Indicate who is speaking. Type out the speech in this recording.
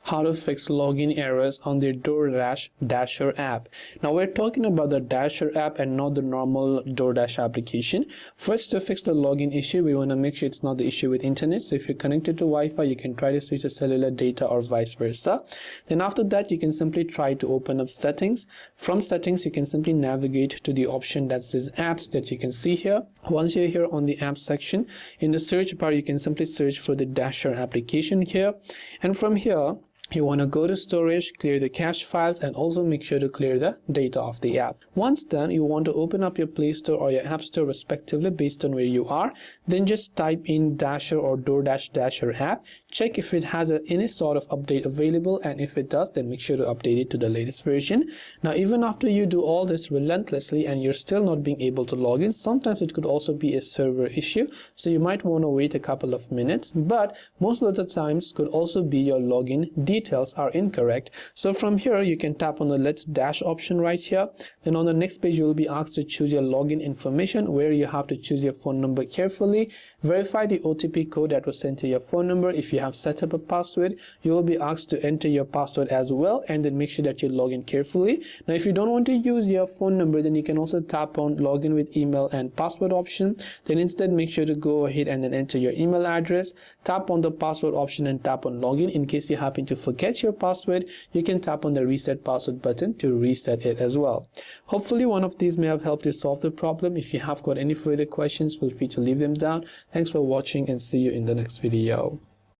Speaker 1: how to fix login errors on the DoorDash Dasher app. Now we're talking about the Dasher app and not the normal DoorDash application. First, to fix the login issue, we want to make sure it's not the issue with internet. So if you're connected to Wi-Fi, you can try to switch to cellular data or vice versa. Then after that, you can simply try to open up settings. From settings, you can simply navigate to the option that says apps that you can see here. Once you're here on the apps section, in the search bar, you can simply search for the Dasher application here. And from here, you want to go to storage, clear the cache files, and also make sure to clear the data of the app. Once done, you want to open up your Play Store or your App Store respectively based on where you are. Then just type in Dasher or DoorDash Dasher app. Check if it has any sort of update available, and if it does, then make sure to update it to the latest version. Now, even after you do all this relentlessly and you're still not being able to log in, sometimes it could also be a server issue. So you might want to wait a couple of minutes, but most of the times could also be your login details are incorrect. So from here, you can tap on the Let's Dash option right here. Then on the next page, you will be asked to choose your login information, where you have to choose your phone number carefully. Verify the OTP code that was sent to your phone number. If you have set up a password, you will be asked to enter your password as well, and then make sure that you log in carefully. Now, if you don't want to use your phone number, then you can also tap on login with email and password option. Then instead, make sure to go ahead and then enter your email address. Tap on the password option and tap on login. In case you happen to forget your password, you can tap on the reset password button to reset it as well. Hopefully one of these may have helped you solve the problem. If you have got any further questions, feel free to leave them down. Thanks for watching and see you in the next video.